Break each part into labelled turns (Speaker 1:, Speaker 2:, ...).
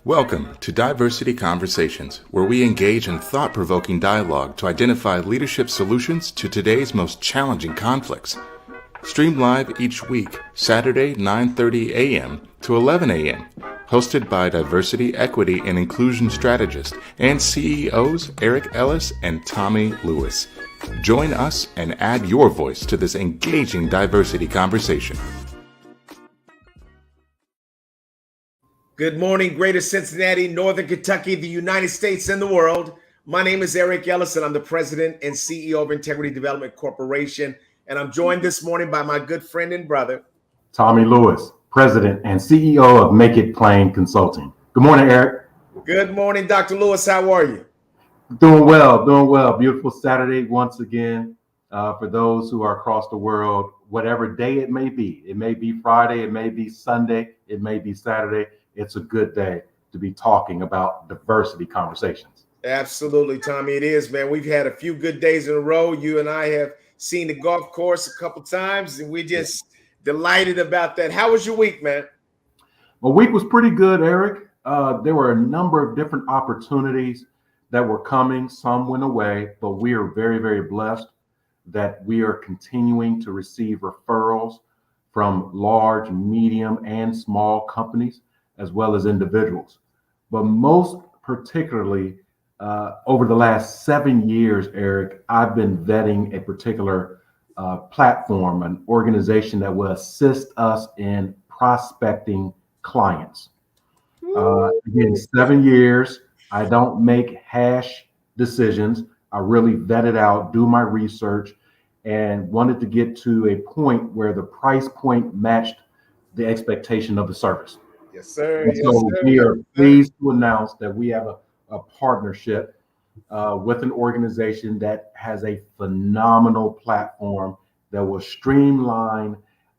Speaker 1: Welcome to Diversity Conversations, where we engage in thought-provoking dialogue to identify leadership solutions to today's most challenging conflicts. Stream live each week, Saturday 9:30 a.m. to 11 a.m. Hosted by Diversity, Equity, and Inclusion Strategist and CEOs Eric Ellis and Tommy Lewis. Join us and add your voice to this engaging diversity conversation.
Speaker 2: Good morning, Greater Cincinnati, Northern Kentucky, the United States, and the world. My name is Eric Ellis, and I'm the President and CEO of Integrity Development Corporation. And I'm joined this morning by my good friend and brother,
Speaker 3: Tommy Lewis, President and CEO of Make It Plain Consulting. Good morning, Eric.
Speaker 2: Good morning, Dr. Lewis. How are you?
Speaker 3: Doing well. Beautiful Saturday once again. For those who are across the world, whatever day it may be Friday, it may be Sunday, it may be Saturday. It's a good day to be talking about diversity conversations.
Speaker 2: Absolutely, Tommy. It is, man. We've had a few good days in a row. You and I have seen the golf course a couple times, and we're just delighted about that. How was your week, man?
Speaker 3: My week was pretty good, Eric. There were a number of different opportunities that were coming. Some went away, but we are very, very blessed that we are continuing to receive referrals from large, medium, and small companies, as well as individuals. But most particularly, over the last 7 years, Eric, I've been vetting a particular platform, an organization that will assist us in prospecting clients. Again, 7 years, I don't make hash decisions. I really vet it out, do my research, and wanted to get to a point where the price point matched the expectation of the service.
Speaker 2: Yes, sir.
Speaker 3: And so we are pleased to announce that we have a partnership with an organization that has a phenomenal platform that will streamline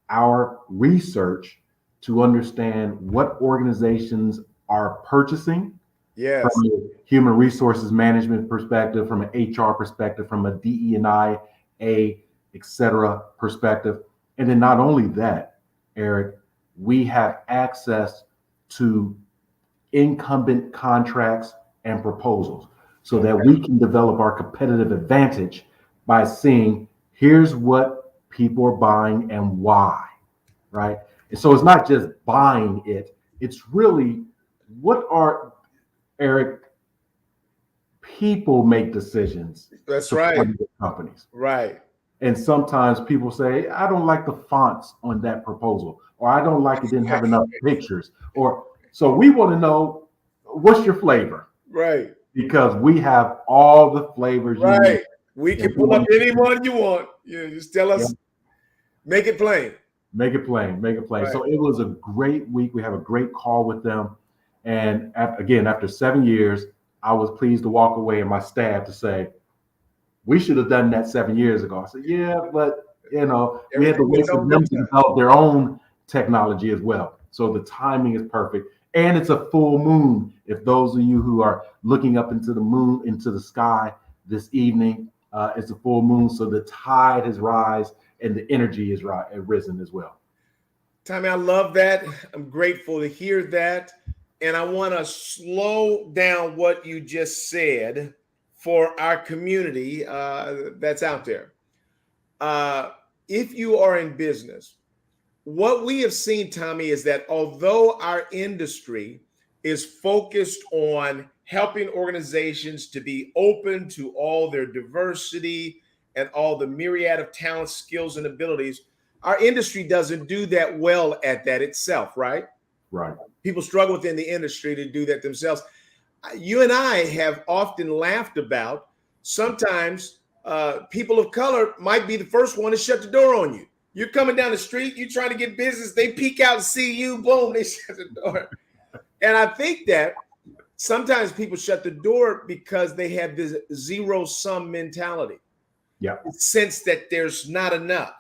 Speaker 3: our research to understand what organizations are purchasing from a human resources management perspective, from an HR perspective, from a DE&I, et cetera perspective. And then not only that, Eric, we have access to incumbent contracts and proposals so that we can develop our competitive advantage by seeing here's what people are buying and why, right? And so it's not just buying it, it's really what are, Eric, people make decisions.
Speaker 2: That's right.
Speaker 3: Companies.
Speaker 2: Right.
Speaker 3: And sometimes people say, I don't like the fonts on that proposal, or I don't like it didn't have enough pictures. Or so we want to know, what's your flavor?
Speaker 2: Right.
Speaker 3: Because we have all the flavors.
Speaker 2: Right.
Speaker 3: You need.
Speaker 2: We can pull up any one you want. Just tell us, make it plain.
Speaker 3: Make it plain. Right. So it was a great week. We have a great call with them. And after 7 years, I was pleased to walk away and my staff to say, we should have done that 7 years ago. I said, yeah, but we had to wait for them to develop their own technology as well. So the timing is perfect. And it's a full moon. If those of you who are looking up into the moon, into the sky this evening, it's a full moon. So the tide has risen and the energy is risen as well.
Speaker 2: Tommy, I love that. I'm grateful to hear that. And I want to slow down what you just said for our community that's out there. If you are in business, what we have seen, Tommy, is that although our industry is focused on helping organizations to be open to all their diversity and all the myriad of talents, skills, and abilities, our industry doesn't do that well at that itself, right?
Speaker 3: Right.
Speaker 2: People struggle within the industry to do that themselves. You and I have often laughed about sometimes people of color might be the first one to shut the door on you. You're coming down the street, you're trying to get business, they peek out and see you, boom, they shut the door. And I think that sometimes people shut the door because they have this zero-sum mentality.
Speaker 3: Yeah.
Speaker 2: The sense that there's not enough,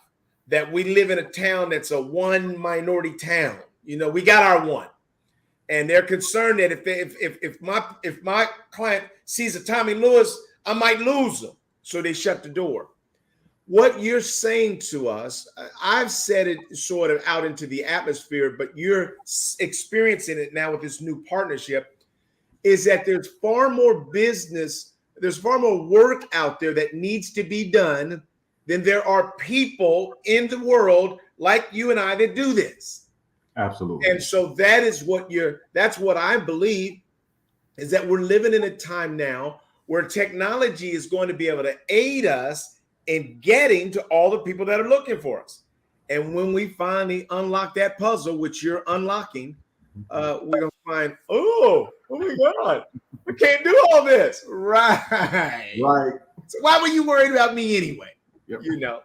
Speaker 2: that we live in a town that's a one minority town. We got our one. And they're concerned that if my client sees a Tommy Lewis, I might lose them. So they shut the door. What you're saying to us, I've said it sort of out into the atmosphere, but you're experiencing it now with this new partnership. is that there's far more business, there's far more work out there that needs to be done than there are people in the world like you and I that do this.
Speaker 3: Absolutely.
Speaker 2: And so that is that's what I believe, is that we're living in a time now where technology is going to be able to aid us in getting to all the people that are looking for us. And when we finally unlock that puzzle, which you're unlocking, we're going to find, oh my God, we can't do all this. Right.
Speaker 3: Right.
Speaker 2: So why were you worried about me anyway?
Speaker 3: Yep.
Speaker 2: You know,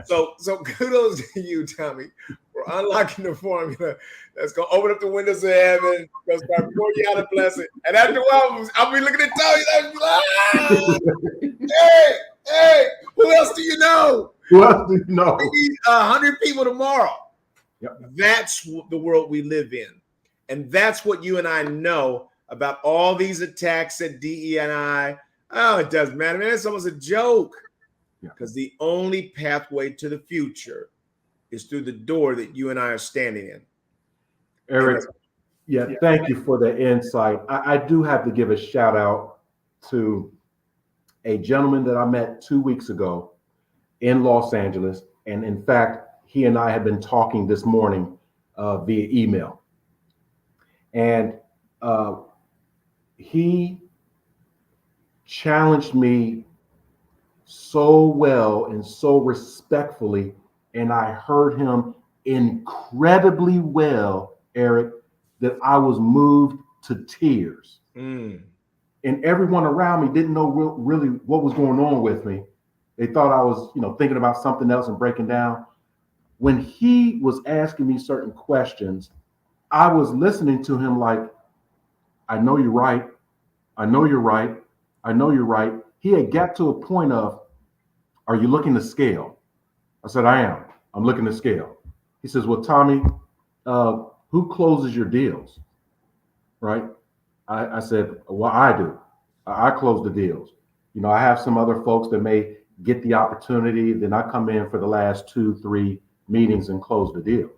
Speaker 2: so kudos to you, Tommy, for unlocking the formula that's gonna open up the windows of heaven, gonna start pouring you out a blessing. And after a while, I'll be looking at Tommy like, hey, who else do you know?
Speaker 3: Who else do you know?
Speaker 2: We need 100 people tomorrow.
Speaker 3: Yep.
Speaker 2: That's the world we live in, and that's what you and I know about all these attacks at DE&I. Oh, it doesn't matter, man. It's almost a joke. Because the only pathway to the future is through the door that you and I are standing in.
Speaker 3: Eric, thank you for the insight. I do have to give a shout out to a gentleman that I met 2 weeks ago in Los Angeles. And in fact, he and I have been talking this morning via email. And he challenged me so well and so respectfully, and I heard him incredibly well, Eric, that I was moved to tears. And everyone around me didn't know really what was going on with me. They thought I was, thinking about something else and breaking down. When he was asking me certain questions, I was listening to him like, I know you're right. I know you're right. I know you're right. He had got to a point of, are you looking to scale? I said, I am. I'm looking to scale. He says, well, Tommy, who closes your deals? Right? I said, well, I do. I close the deals. I have some other folks that may get the opportunity. Then I come in for the last 2-3 meetings and close the deal.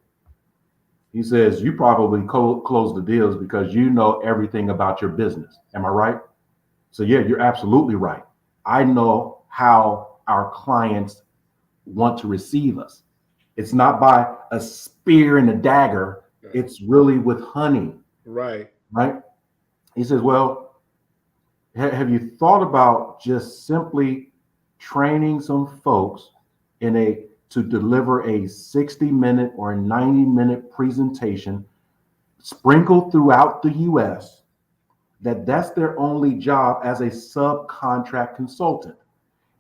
Speaker 3: He says, you probably close the deals because you know everything about your business. Am I right? So yeah, you're absolutely right. I know how our clients want to receive us. It's not by a spear and a dagger. It's really with honey.
Speaker 2: Right.
Speaker 3: He says, well, have you thought about just simply training some folks to deliver a 60-minute or a 90-minute presentation sprinkled throughout the US, that's their only job as a subcontract consultant.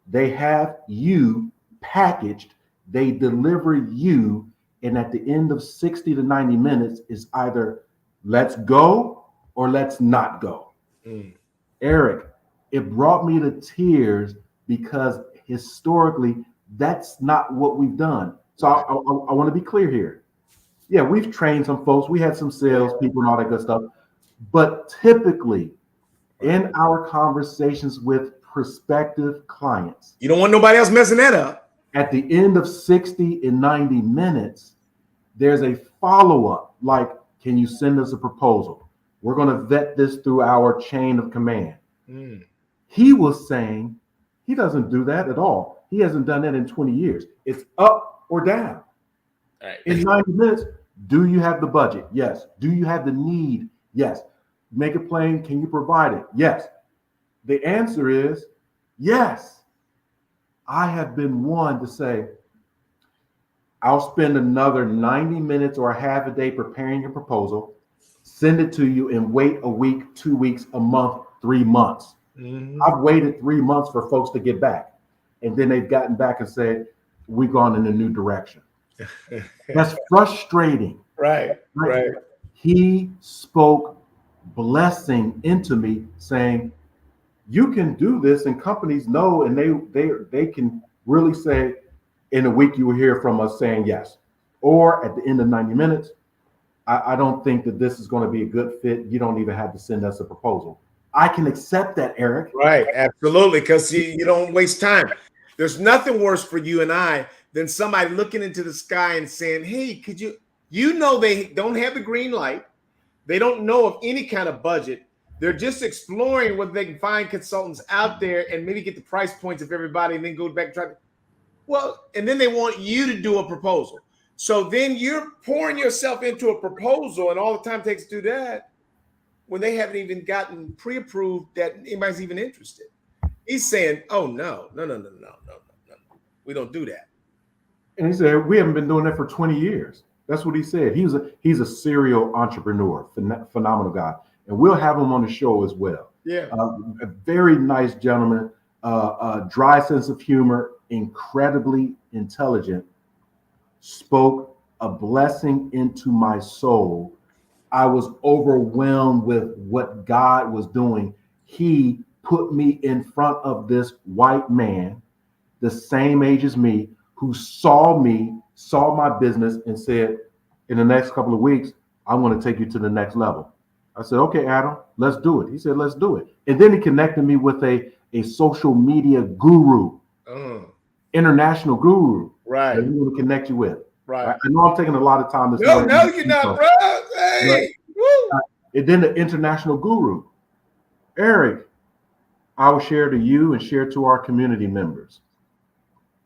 Speaker 3: They have you packaged, they deliver you, and at the end of 60 to 90 minutes is either let's go or let's not go. Eric, it brought me to tears because historically, that's not what we've done. So I want to be clear here. Yeah, we've trained some folks. We had some sales people and all that good stuff. But typically, in our conversations with prospective clients,
Speaker 2: you don't want nobody else messing that up.
Speaker 3: At the end of 60 and 90 minutes, there's a follow-up. Like, can you send us a proposal? We're going to vet this through our chain of command. He was saying he doesn't do that at all. He hasn't done that in 20 years. It's up or down. Right. In 90 minutes, do you have the budget? Yes. Do you have the need? Yes. Make it plain. Can you provide it? Yes. The answer is yes. I have been one to say, I'll spend another 90 minutes or a half a day preparing your proposal, send it to you, and wait a week, 2 weeks, a month, 3 months. I've waited 3 months for folks to get back. And then they've gotten back and said, we've gone in a new direction. That's frustrating.
Speaker 2: Right.
Speaker 3: He spoke blessing into me, saying, you can do this, and companies know, and they can really say, in a week you will hear from us saying yes. Or at the end of 90 minutes, I don't think that this is going to be a good fit. You don't even have to send us a proposal. I can accept that, Eric.
Speaker 2: Right, absolutely, because you don't waste time. There's nothing worse for you and I than somebody looking into the sky and saying, hey, could you know they don't have the green light. They don't know of any kind of budget. They're just exploring whether they can find consultants out there and maybe get the price points of everybody and then go back and try to, well, and then they want you to do a proposal. So then you're pouring yourself into a proposal and all the time it takes to do that when they haven't even gotten pre-approved that anybody's even interested. He's saying, oh, no. We don't do that.
Speaker 3: And he said, we haven't been doing that for 20 years. That's what he said. He's a serial entrepreneur, phenomenal guy. And we'll have him on the show as well.
Speaker 2: Yeah.
Speaker 3: A very nice gentleman, dry sense of humor, incredibly intelligent, spoke a blessing into my soul. I was overwhelmed with what God was doing. He put me in front of this white man, the same age as me, who saw my business and said, in the next couple of weeks, I want to take you to the next level. I said, okay, Adam, let's do it. He said, let's do it. And then he connected me with a social media guru, international guru.
Speaker 2: Right.
Speaker 3: That he want to connect you with.
Speaker 2: Right.
Speaker 3: I know I'm taking a lot of time this morning.
Speaker 2: No, you're not, bro. Hey.
Speaker 3: And then the international guru, Eric, I will share to you and share to our community members.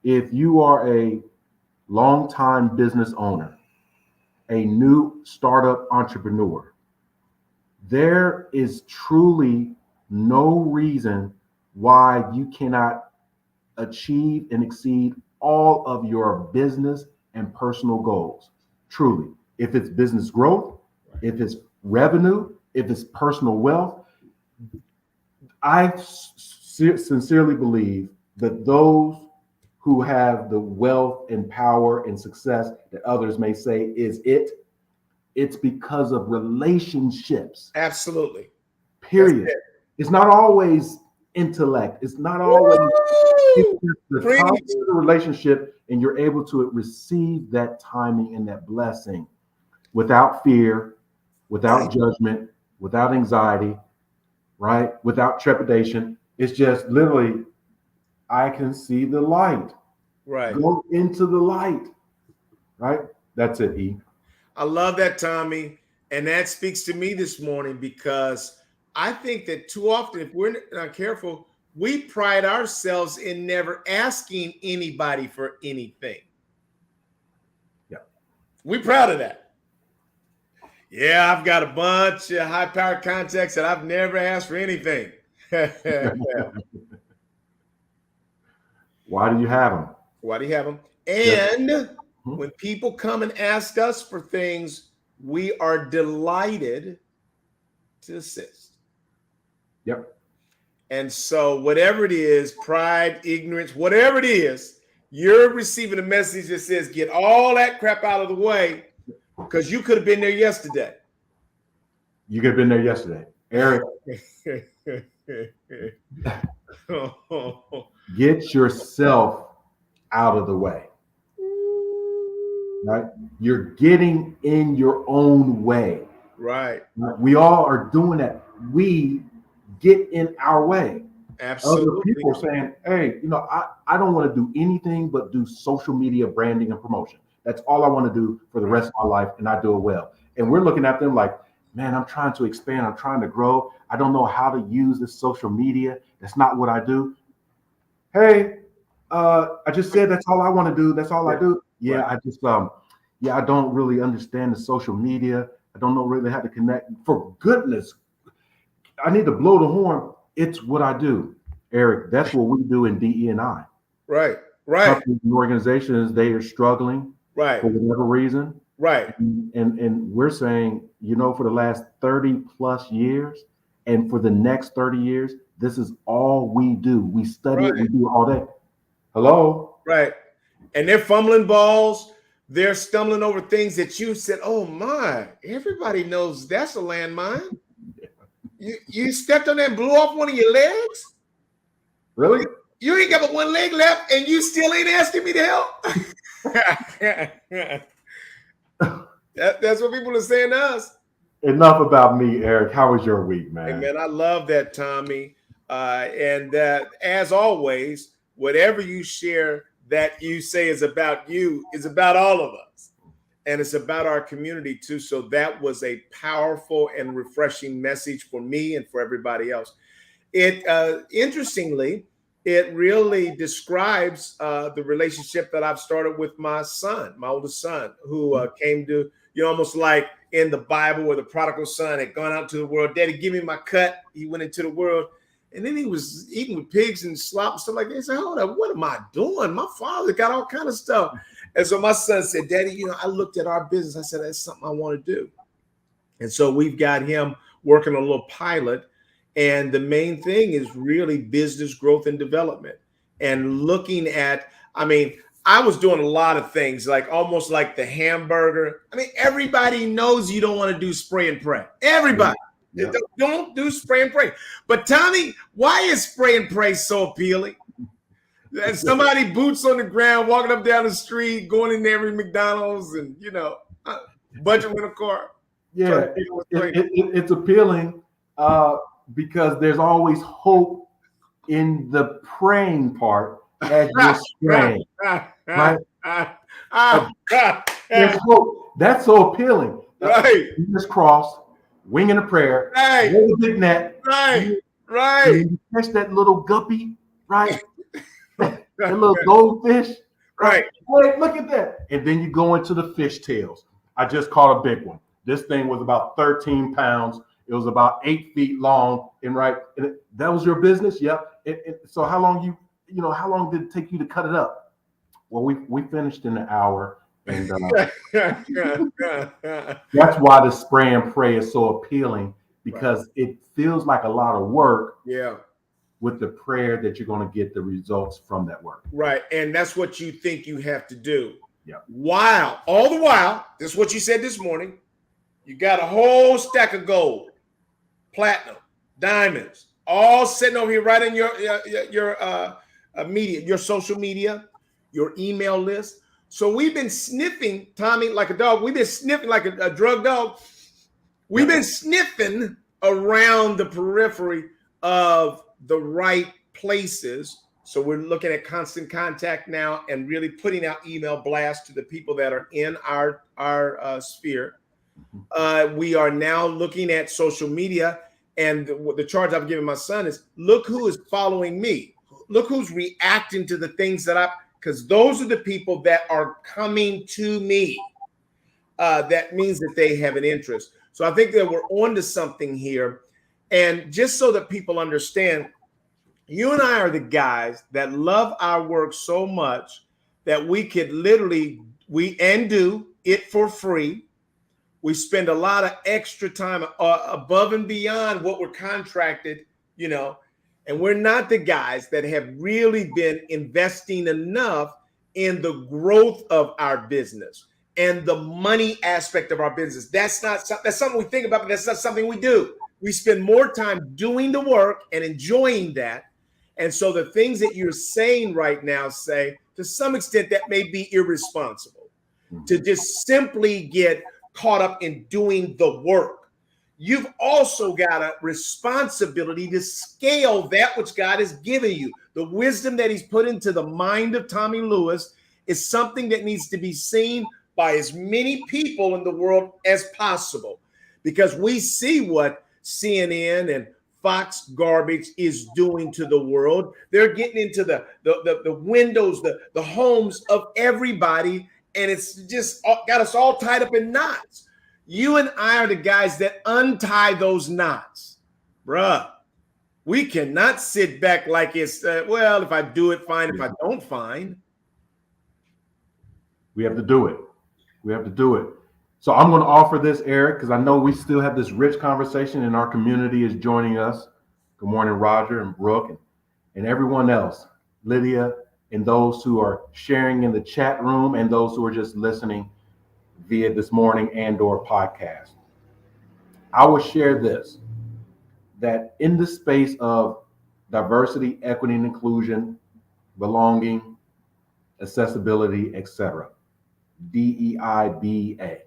Speaker 3: If you are a longtime business owner, a new startup entrepreneur, there is truly no reason why you cannot achieve and exceed all of your business and personal goals. Truly, if it's business growth, if it's revenue, if it's personal wealth, I sincerely believe that those who have the wealth and power and success that others may say is it's because of relationships.
Speaker 2: Absolutely.
Speaker 3: Period. It's not always intellect. It's not always the time of the relationship, and you're able to receive that timing and that blessing without fear, without judgment, without anxiety, right? Without trepidation. It's just literally, I can see the light.
Speaker 2: Right.
Speaker 3: Go into the light. Right? That's it, E.
Speaker 2: I love that, Tommy. And that speaks to me this morning because I think that too often, if we're not careful, we pride ourselves in never asking anybody for anything.
Speaker 3: Yeah.
Speaker 2: We're proud of that. Yeah, I've got a bunch of high-powered contacts that I've never asked for anything.
Speaker 3: Why do you have them?
Speaker 2: Why do you have them? And when people come and ask us for things, we are delighted to assist.
Speaker 3: Yep.
Speaker 2: And so whatever it is, pride, ignorance, whatever it is, you're receiving a message that says, get all that crap out of the way because you could have been there yesterday.
Speaker 3: You could have been there yesterday. Eric. Get yourself out of the way. Right? You're getting in your own way.
Speaker 2: Right.
Speaker 3: We all are doing that. We get in our way.
Speaker 2: Absolutely.
Speaker 3: Other people are saying, hey, I don't want to do anything but do social media branding and promotion. That's all I want to do for the rest of my life, and I do it well. And we're looking at them like, man, I'm trying to expand. I'm trying to grow. I don't know how to use this social media. That's not what I do. Hey, I just said that's all I want to do. That's all I do. Yeah, I just, I don't really understand the social media. I don't know really how to connect. For goodness, I need to blow the horn. It's what I do, Eric. That's what we do in DE&I.
Speaker 2: Right.
Speaker 3: Companies and organizations, they are struggling for whatever reason.
Speaker 2: Right.
Speaker 3: And we're saying, for the last 30 plus years and for the next 30 years, this is all we do. We study it, we do it all day. Hello?
Speaker 2: Right. And they're fumbling balls. They're stumbling over things that you said, oh my, everybody knows that's a landmine. You stepped on that and blew off one of your legs?
Speaker 3: Really?
Speaker 2: You ain't got but one leg left and you still ain't asking me to help? That's what people are saying to us.
Speaker 3: Enough about me, Eric. How was your week, man?
Speaker 2: Hey, man, I love that, Tommy. And as always, whatever you share that you say is about you is about all of us. and it's about our community too. So that was a powerful and refreshing message for me and for everybody else. It interestingly, it really describes the relationship that I've started with my son, my oldest son, who came to, almost like in the Bible where the prodigal son had gone out to the world. Daddy, give me my cut. He went into the world. And then he was eating with pigs and slop and stuff like that. He said, hold up, what am I doing? My father got all kind of stuff. And so my son said, Daddy, I looked at our business. I said, that's something I want to do. And so we've got him working on a little pilot. And the main thing is really business growth and development and looking at, I was doing a lot of things, like almost like the hamburger. Everybody knows you don't want to do spray and pray. Everybody. Yeah. Don't do spray and pray. But Tommy, why is spray and pray so appealing? And somebody boots on the ground, walking up down the street, going in every McDonald's and, budget rental car.
Speaker 3: Yeah, it's appealing because there's always hope in the praying part as you're spraying. Right? There's hope. That's so appealing.
Speaker 2: Right.
Speaker 3: Jesus cross. Winging a prayer,
Speaker 2: right?
Speaker 3: A big net,
Speaker 2: right?
Speaker 3: You catch that little guppy, right? That little goldfish,
Speaker 2: right?
Speaker 3: Hey, look at that! And then you go into the fish tails. I just caught a big one. This thing was about 13 pounds. It was about 8 feet long, and that was your business. Yep. So how long how long did it take you to cut it up? Well, we finished in an hour. And that's why the spray and pray is so appealing, because it feels like a lot of work.
Speaker 2: Yeah.
Speaker 3: With the prayer that you're going to get the results from that work.
Speaker 2: Right. And that's what you think you have to do.
Speaker 3: Yeah.
Speaker 2: All the while, this is what you said this morning. You got a whole stack of gold, platinum, diamonds, all sitting over here right in your media, your social media, your email list. So we've been sniffing, Tommy, like a dog. We've been sniffing like a drug dog. We've been sniffing around the periphery of the right places. So we're looking at constant contact now and really putting out email blasts to the people that are in our sphere. We are now looking at social media. And the charge I've given my son is, look who is following me. Look who's reacting to the things that because those are the people that are coming to me. That means that they have an interest. So I think that we're on to something here. And just so that people understand, you and I are the guys that love our work so much that we could literally, do it for free. We spend a lot of extra time above and beyond what we're contracted, and we're not the guys that have really been investing enough in the growth of our business and the money aspect of our business. That's something we think about, but that's not something we do. We spend more time doing the work and enjoying that. And so the things that you're saying right now say, to some extent, that may be irresponsible to just simply get caught up in doing the work. You've also got a responsibility to scale that which God has given you. The wisdom that he's put into the mind of Tommy Lewis is something that needs to be seen by as many people in the world as possible, because we see what CNN and Fox garbage is doing to the world. They're getting into the windows, the homes of everybody, and it's just got us all tied up in knots. You and I are the guys that untie those knots, bruh. We cannot sit back like it's, well, if I do it, fine. If I don't, fine.
Speaker 3: We have to do it. We have to do it. So I'm going to offer this, Eric, because I know we still have this rich conversation and our community is joining us. Good morning, Roger and Brooke and everyone else, Lydia, and those who are sharing in the chat room and those who are just listening via this morning and/or podcast. I will share this, that in the space of diversity, equity, and inclusion, belonging, accessibility, etc., DEIBA.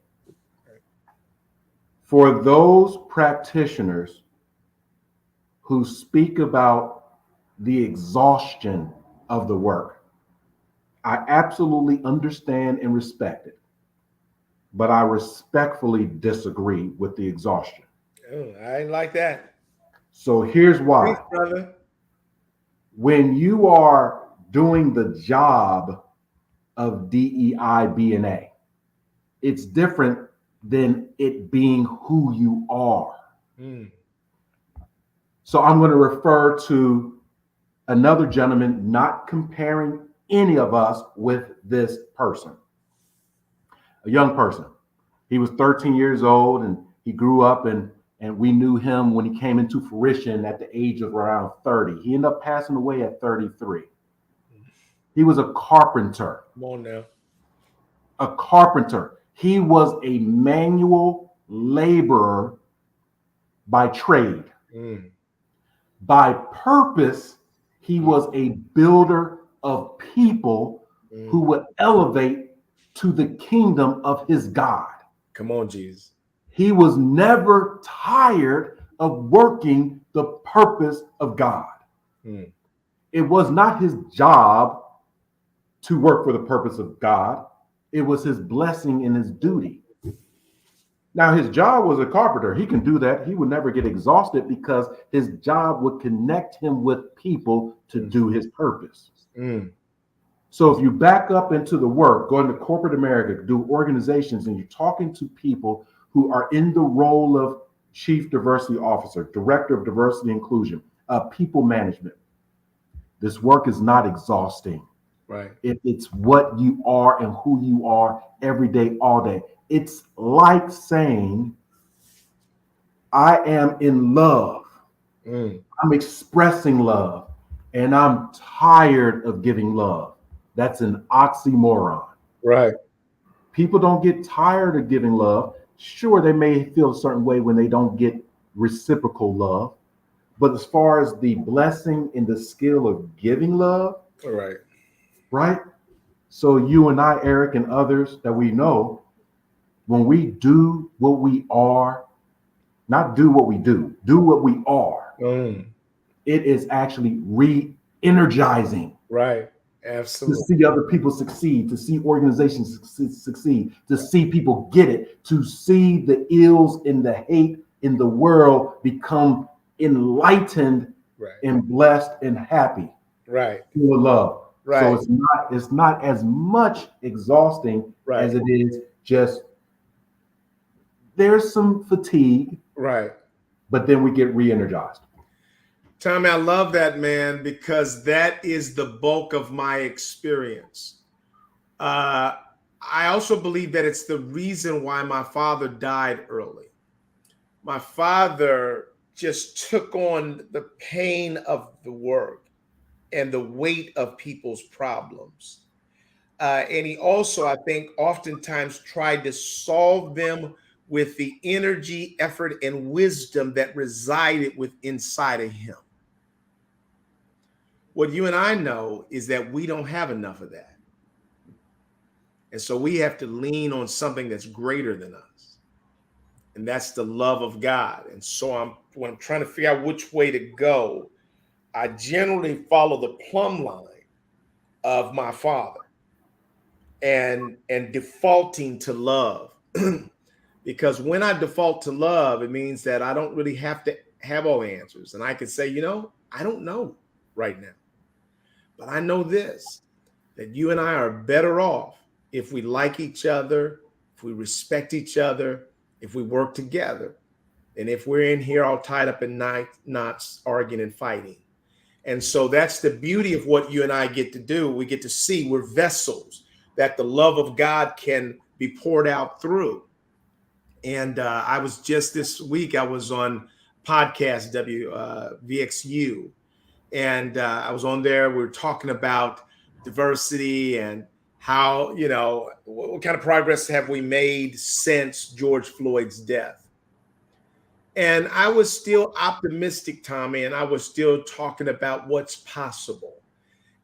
Speaker 3: For those practitioners who speak about the exhaustion of the work, I absolutely understand and respect it. but I respectfully disagree with the exhaustion.
Speaker 2: Oh, I ain't like that.
Speaker 3: So here's
Speaker 2: Please,
Speaker 3: why.
Speaker 2: brother.
Speaker 3: When you are doing the job of DEI BNA, it's different than it being who you are.
Speaker 2: Mm.
Speaker 3: So I'm going to refer to another gentleman, not comparing any of us with this person, a young person. He was 13 years old and he grew up and we knew him when he came into fruition at the age of around 30. He ended up passing away at 33. He was a carpenter.
Speaker 2: Come on now.
Speaker 3: A carpenter. He was a manual laborer by trade.
Speaker 2: Mm.
Speaker 3: By purpose, he was a builder of people who would elevate to the kingdom of his God.
Speaker 2: Come on, Jesus.
Speaker 3: He was never tired of working the purpose of God.
Speaker 2: Mm.
Speaker 3: It was not his job to work for the purpose of God. It was his blessing and his duty. Now, his job was a carpenter. He can do that. He would never get exhausted because his job would connect him with people to do his purpose.
Speaker 2: Mm.
Speaker 3: So if you back up into the work, go into corporate America, do organizations, and you're talking to people who are in the role of chief diversity officer, director of diversity inclusion, people management, this work is not exhausting.
Speaker 2: Right.
Speaker 3: It's what you are and who you are every day, all day. It's like saying, I am in love.
Speaker 2: Mm.
Speaker 3: I'm expressing love, and I'm tired of giving love. That's an oxymoron.
Speaker 2: Right.
Speaker 3: People don't get tired of giving love. Sure, they may feel a certain way when they don't get reciprocal love. But as far as the blessing and the skill of giving love,
Speaker 2: All right.
Speaker 3: right? So you and I, Eric, and others that we know, when we do what we are, not do what we do what we are, it is actually re-energizing.
Speaker 2: Right.
Speaker 3: To
Speaker 2: Absolutely.
Speaker 3: see other people succeed, to see organizations succeed, to see people get it, to see the ills and the hate in the world become enlightened
Speaker 2: Right.
Speaker 3: and blessed and happy.
Speaker 2: Right.
Speaker 3: Full of love.
Speaker 2: Right.
Speaker 3: So it's not as much exhausting
Speaker 2: Right.
Speaker 3: as it is just there's some fatigue,
Speaker 2: Right.
Speaker 3: but then we get re-energized.
Speaker 2: Tommy, I love that, man, because that is the bulk of my experience. I also believe that it's the reason why my father died early. My father just took on the pain of the work and the weight of people's problems. And he also, I think, oftentimes tried to solve them with the energy, effort, and wisdom that resided inside of him. What you and I know is that we don't have enough of that. And so we have to lean on something that's greater than us. And that's the love of God. And so when I'm trying to figure out which way to go, I generally follow the plumb line of my father and defaulting to love. Because when I default to love, it means that I don't really have to have all the answers. And I can say, I don't know right now. But I know this, that you and I are better off if we like each other, if we respect each other, if we work together, and if we're in here all tied up in knots, arguing and fighting. And so that's the beauty of what you and I get to do. We get to see we're vessels that the love of God can be poured out through. And I was just this week, I was on podcast VXU. And I was on there. We were talking about diversity and how, what kind of progress have we made since George Floyd's death? And I was still optimistic, Tommy, and I was still talking about what's possible.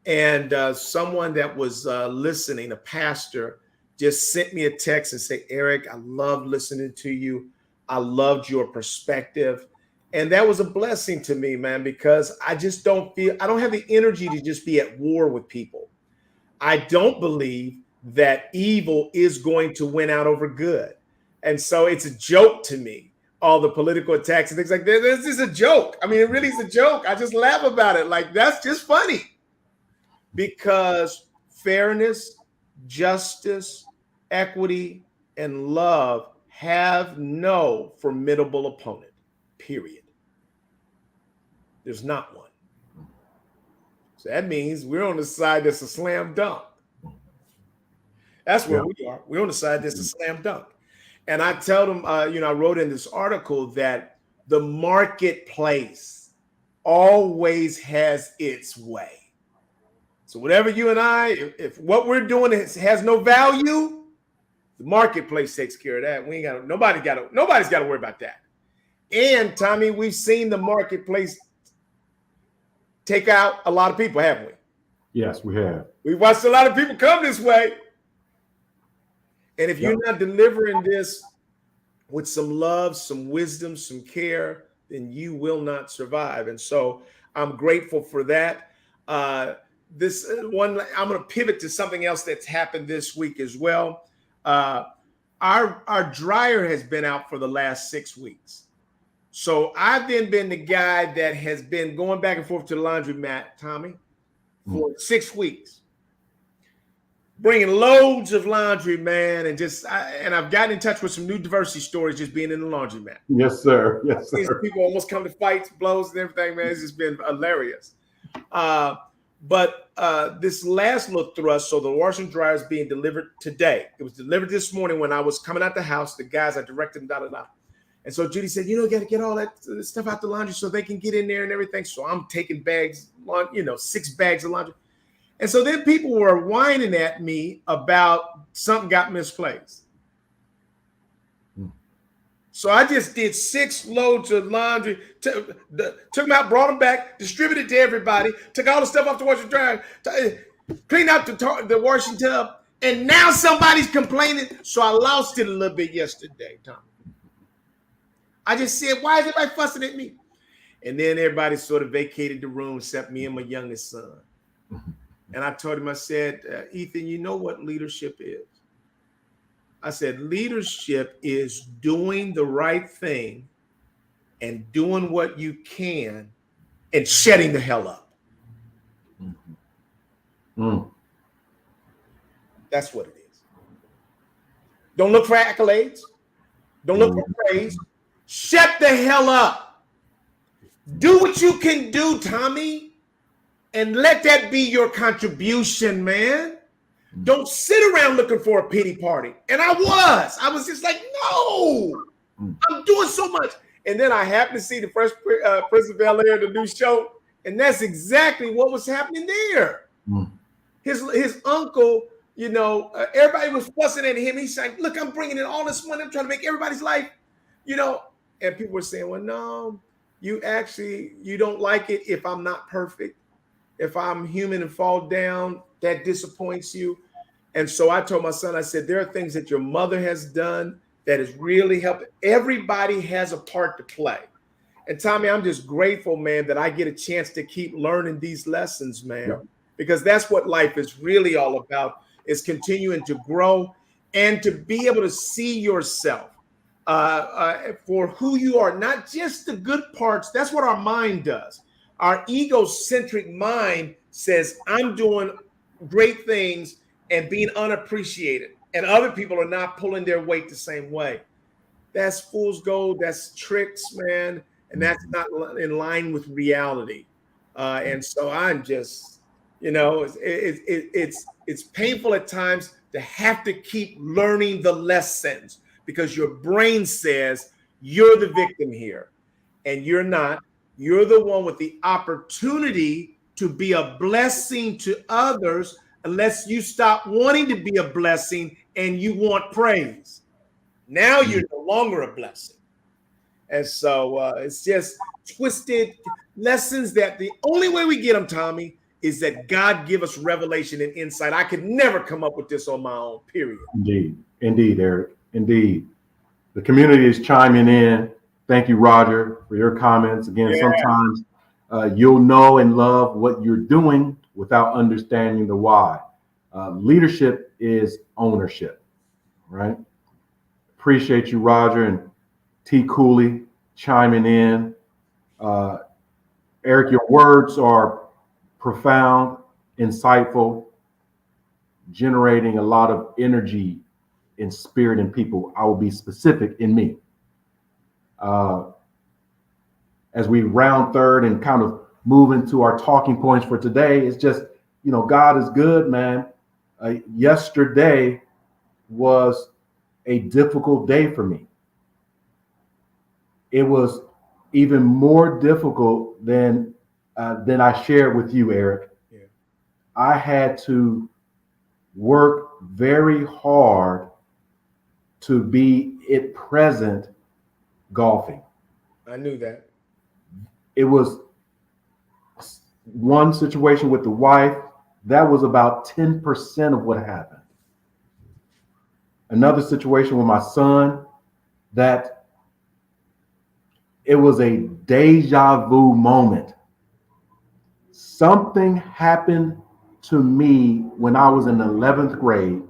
Speaker 2: And someone that was listening, a pastor, just sent me a text and said, Eric, I love listening to you. I loved your perspective. And that was a blessing to me, man, because I don't have the energy to just be at war with people. I don't believe that evil is going to win out over good. And so it's a joke to me, all the political attacks and things like that. This is a joke. I mean, it really is a joke. I just laugh about it. Like, that's just funny, because fairness, justice, equity, and love have no formidable opponent, period. There's not one. So that means we're on the side that's a slam dunk. That's where we are. We're on the side that's a slam dunk. And I tell them, I wrote in this article that the marketplace always has its way. So whatever you and I, if what we're doing has no value, the marketplace takes care of that. Nobody's got to worry about that. And Tommy, we've seen the marketplace take out a lot of people, haven't we?
Speaker 3: Yes, we have.
Speaker 2: We've watched a lot of people come this way. And if you're not delivering this with some love, some wisdom, some care, then you will not survive. And so I'm grateful for that. This one, I'm going to pivot to something else that's happened this week as well. Our dryer has been out for the last 6 weeks. So I've then been the guy that has been going back and forth to the laundromat, Tommy, for 6 weeks. Bringing loads of laundry, man, and I've gotten in touch with some new diversity stories just being in the laundromat.
Speaker 3: Yes, sir. Yes, sir.
Speaker 2: People almost come to fights, blows, and everything, man. It's just been hilarious. But this last little thrust, so the washer and dryer is being delivered today. It was delivered this morning when I was coming out the house. The guys, I directed them, And so Judy said, got to get all that stuff out the laundry so they can get in there and everything. So I'm taking bags, 6 bags of laundry. And so then people were whining at me about something got misplaced. So I just did 6 loads of laundry, took them out, brought them back, distributed to everybody, took all the stuff off the washer and dryer, cleaned out the washing tub, and now somebody's complaining. So I lost it a little bit yesterday, Tom. I just said, why is everybody fussing at me? And then everybody sort of vacated the room except me and my youngest son. And I told him, I said, Ethan, you know what leadership is? I said, leadership is doing the right thing and doing what you can and shutting the hell up. That's what it is. Don't look for accolades. Don't look for praise. Shut the hell up. Do what you can do, Tommy. And let that be your contribution, man. Don't sit around looking for a pity party. And I was just like, no, I'm doing so much. And then I happened to see the Fresh Prince of Bel-Air, the new show. And that's exactly what was happening there. His uncle, everybody was fussing at him. He's like, look, I'm bringing in all this money. I'm trying to make everybody's life, and people were saying, well, no, you don't like it if I'm not perfect. If I'm human and fall down, that disappoints you. And so I told my son, I said, there are things that your mother has done that has really helped. Everybody has a part to play. And Tommy, I'm just grateful, man, that I get a chance to keep learning these lessons, man, because that's what life is really all about, is continuing to grow and to be able to see yourself for who you are, not just the good parts. That's what our mind does. Our egocentric mind says, I'm doing great things and being unappreciated, and other people are not pulling their weight the same way. That's fool's gold. That's tricks, man. And that's not in line with reality. And so I'm just, it's painful at times to have to keep learning the lessons, because your brain says you're the victim here, and you're not. You're the one with the opportunity to be a blessing to others, unless you stop wanting to be a blessing and you want praise. Now you're no longer a blessing. And so it's just twisted lessons that the only way we get them, Tommy, is that God give us revelation and insight. I could never come up with this on my own, period.
Speaker 3: Indeed, Eric. Indeed. The community is chiming in. Thank you, Roger, for your comments. Again, sometimes you'll know and love what you're doing without understanding the why. Leadership is ownership, right? Appreciate you, Roger and T. Cooley, chiming in. Uh, Eric, your words are profound, insightful, generating a lot of energy and spirit in people. I will be specific in me. Uh, as we round third and kind of move into our talking points for today, it's just, God is good, man. Yesterday was a difficult day for me. It was even more difficult than I shared with you, Eric.
Speaker 2: Yeah.
Speaker 3: I had to work very hard to be at present golfing.
Speaker 2: I knew that.
Speaker 3: It was one situation with the wife. That was about 10% of what happened. Another situation with my son, that it was a deja vu moment. Something happened to me when I was in the 11th grade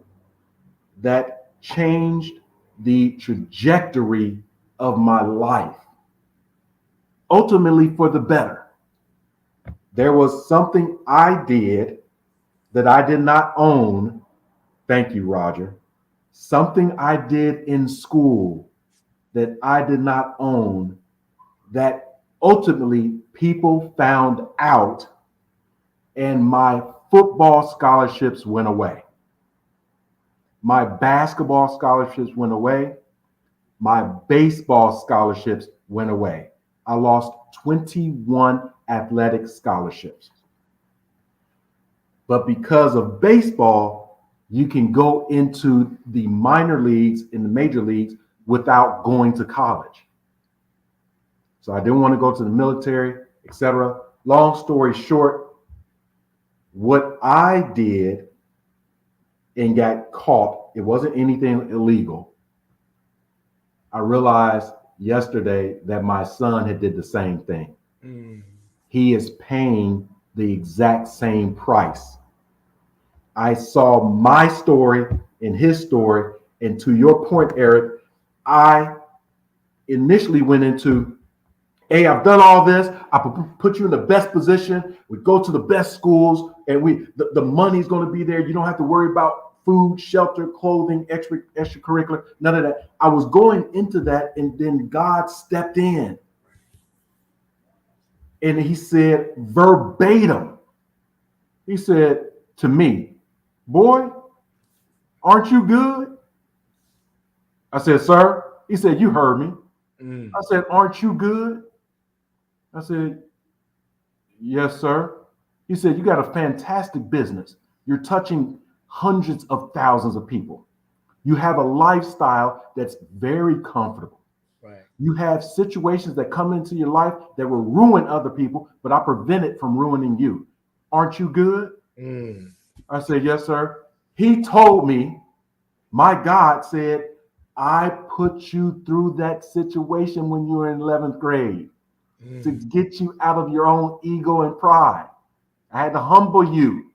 Speaker 3: that changed the trajectory of my life, ultimately for the better. There was something I did that I did not own. Thank you, Roger. Something I did in school that I did not own, that ultimately people found out, and my football scholarships went away. My basketball scholarships went away. My baseball scholarships went away. I lost 21 athletic scholarships. But because of baseball, you can go into the minor leagues and the major leagues without going to college. So I didn't want to go to the military, etc. Long story short, what I did and got caught, it wasn't anything illegal. I realized yesterday that my son had did the same thing. He is paying the exact same price. I saw my story and his story, and to your point, Eric, I initially went into, hey, I've done all this. I put you in the best position. We go to the best schools, and the money's going to be there. You don't have to worry about food, shelter, clothing, extracurricular, none of that. I was going into that, and then God stepped in. And he said verbatim, he said to me, boy, aren't you good? I said, sir. He said, you heard me. I said, aren't you good? I said, yes, sir. He said, you got a fantastic business. You're touching hundreds of thousands of people. You have a lifestyle that's very comfortable.
Speaker 2: Right.
Speaker 3: You have situations that come into your life that will ruin other people, but I prevent it from ruining you. Aren't you good? I said, yes, sir. He told me, my God said, I put you through that situation when you were in 11th grade to get you out of your own ego and pride. I had to humble you.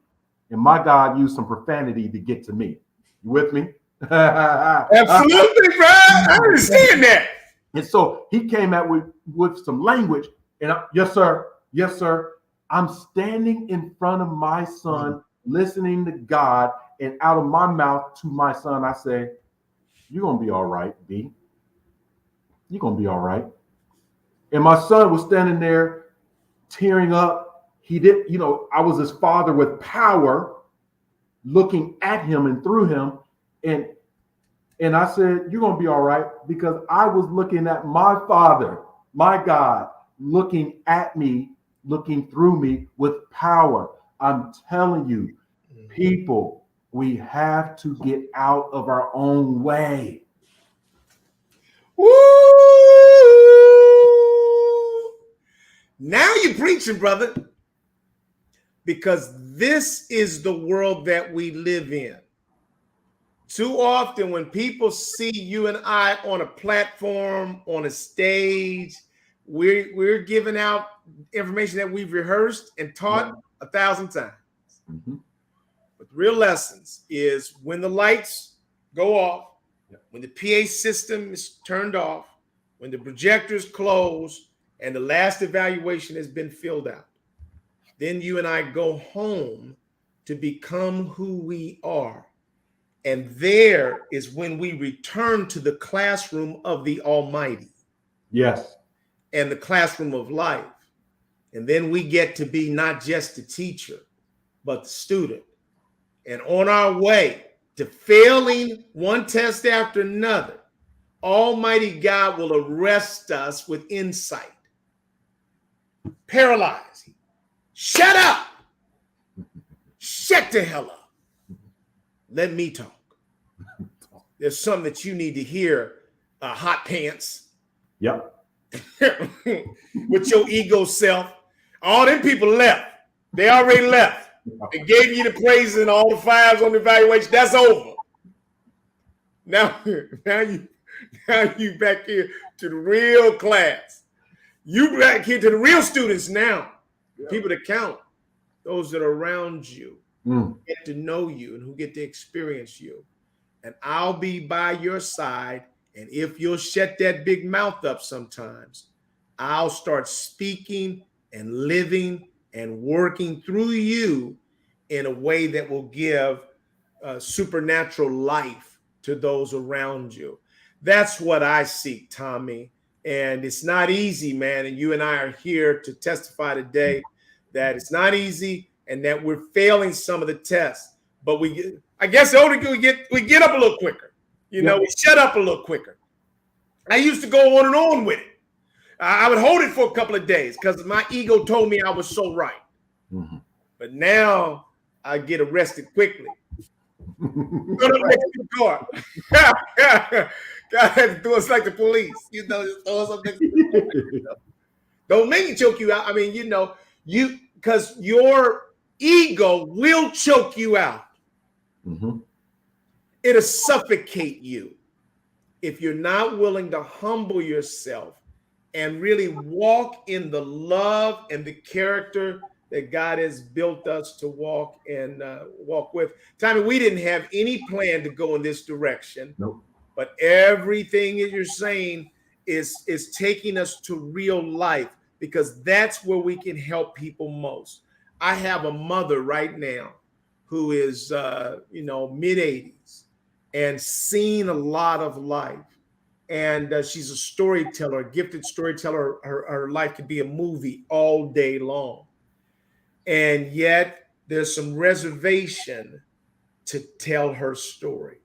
Speaker 3: And my God used some profanity to get to me. You with me?
Speaker 2: Absolutely, bro. I understand that.
Speaker 3: And so he came out with some language. And yes, sir. Yes, sir. I'm standing in front of my son, listening to God, and out of my mouth to my son, I say, you're going to be all right, B. You're going to be all right. And my son was standing there tearing up. He did, I was his father with power, looking at him and through him. And I said, you're going to be all right, because I was looking at my Father, my God, looking at me, looking through me with power. I'm telling you, people, we have to get out of our own way.
Speaker 2: Woo! Now you're preaching, brother, because this is the world that we live in. Too often when people see you and I on a platform, on a stage, we're giving out information that we've rehearsed and taught 1,000 times. But real lessons is when the lights go off, when the PA system is turned off, when the projectors close, and the last evaluation has been filled out. Then you and I go home to become who we are. And there is when we return to the classroom of the Almighty.
Speaker 3: Yes.
Speaker 2: And the classroom of life. And then we get to be not just the teacher, but the student. And on our way to failing one test after another, Almighty God will arrest us with insight. Paralyze. Shut up. Shut the hell up. Let me talk. There's something that you need to hear, hot pants.
Speaker 3: Yep.
Speaker 2: With your ego self. All them people left. They already left. They gave you the praise and all the fives on the evaluation. That's over. Now you back here to the real class. You back here to the real students now. Yeah. People that count. Those that are around you. Get to know you and who get to experience you. And I'll be by your side. And if you'll shut that big mouth up sometimes, I'll start speaking and living and working through you in a way that will give supernatural life to those around you. That's what I seek, Tommy. And it's not easy, man. And you and I are here to testify today that it's not easy and that we're failing some of the tests. But I guess the older we get up a little quicker. You know, we shut up a little quicker. I used to go on and on with it. I would hold it for a couple of days because my ego told me I was so right. Mm-hmm. But now I get arrested quickly. Go to the next car. God had to do us like the police. You know, just throw us up next to the car. Don't make it choke you out. I mean, you know, because your ego will choke you out. Mm-hmm. It'll suffocate you if you're not willing to humble yourself and really walk in the love and the character that God has built us to walk and walk with. Tommy, we didn't have any plan to go in this direction. Nope. But everything that you're saying is taking us to real life because that's where we can help people most. I have a mother right now who is, mid-80s and seen a lot of life. And she's a storyteller, a gifted storyteller. Her life could be a movie all day long. And yet there's some reservation to tell her story.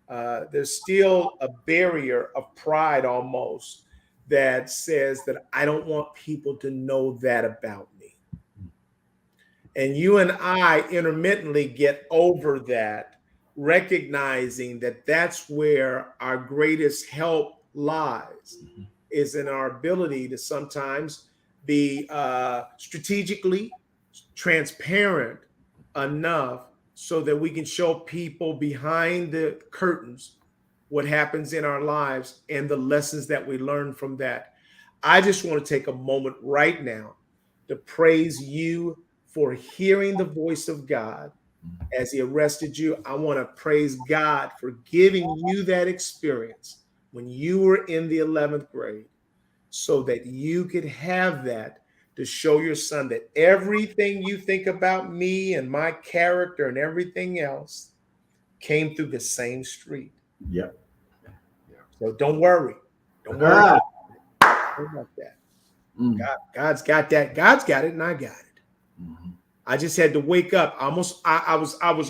Speaker 2: There's still a barrier of pride almost that says that I don't want people to know that about me. And you and I intermittently get over that, recognizing that that's where our greatest help lies, is in our ability to sometimes be strategically transparent enough so that we can show people behind the curtains what happens in our lives and the lessons that we learn from that. I just want to take a moment right now to praise you for hearing the voice of God as he arrested you. I want to praise God for giving you that experience when you were in the 11th grade so that you could have that to show your son that everything you think about me and my character and everything else came through the same street.
Speaker 3: Yep.
Speaker 2: So don't worry. Don't worry about that. God's got that. God's got it and I got it. Mm-hmm. I just had to wake up. I was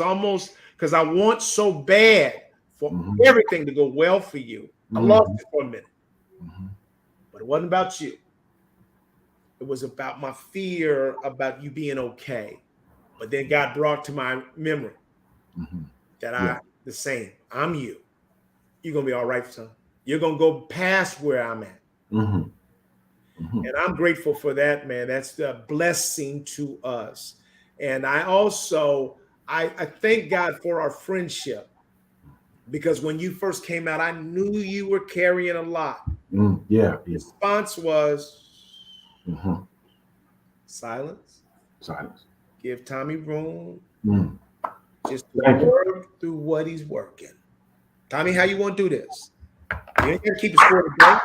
Speaker 2: almost, because I want so bad for everything to go well for you. I lost it for a minute. Mm-hmm. But it wasn't about you. It was about my fear about you being okay. But then God brought to my memory that I'm the same. I'm you. You're going to be all right, son. You're going to go past where I'm at. Mm-hmm. Mm-hmm. And I'm grateful for that, man. That's the blessing to us. And I also, I thank God for our friendship, because when you first came out, I knew you were carrying a lot. The response was silence. Give Tommy room. just to
Speaker 3: Thank you.
Speaker 2: work through what he's working. Tommy, how you want to do this? You ain't got to keep a score today.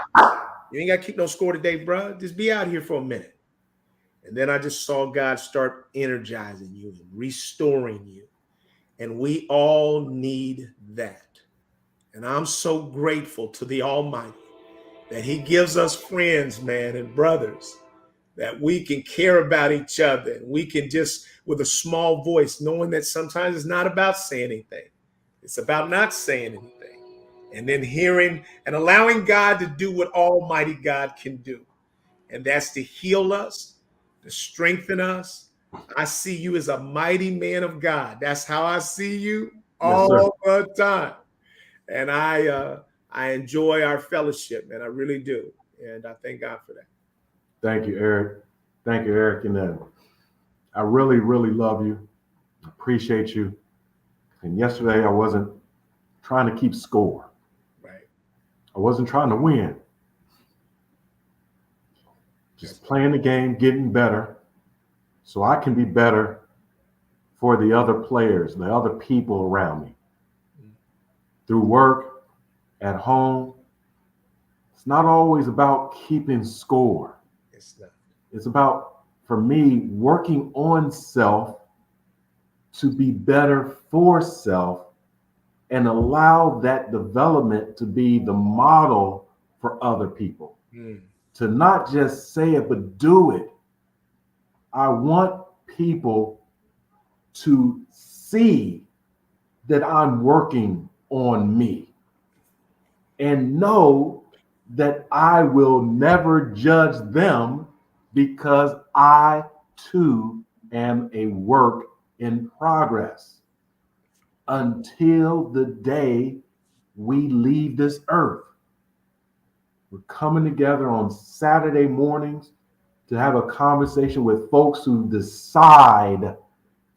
Speaker 2: You ain't got to keep no score today, bro. Just be out here for a minute. And then I just saw God start energizing you and restoring you. And we all need that. And I'm so grateful to the Almighty that He gives us friends, man, and brothers, that we can care about each other. And we can just, with a small voice, knowing that sometimes it's not about saying anything. It's about not saying anything. And then hearing and allowing God to do what Almighty God can do. And that's to heal us, to strengthen us. I see you as a mighty man of God. That's how I see you all the time. And I enjoy our fellowship, man. I really do. And I thank God for that.
Speaker 3: Thank you, Eric. Thank you, Eric. And I really, really love you. Appreciate you. And yesterday I wasn't trying to keep score.
Speaker 2: Right.
Speaker 3: I wasn't trying to win. Just playing the game, getting better, so I can be better for the other players, the other people around me. Through work, at home, it's not always about keeping score.
Speaker 2: It's not.
Speaker 3: It's about, for me, working on self to be better for self and allow that development to be the model for other people. To not just say it, but do it. I want people to see that I'm working on me and know that I will never judge them because I too am a work in progress until the day we leave this earth. We're coming together on Saturday mornings to have a conversation with folks who decide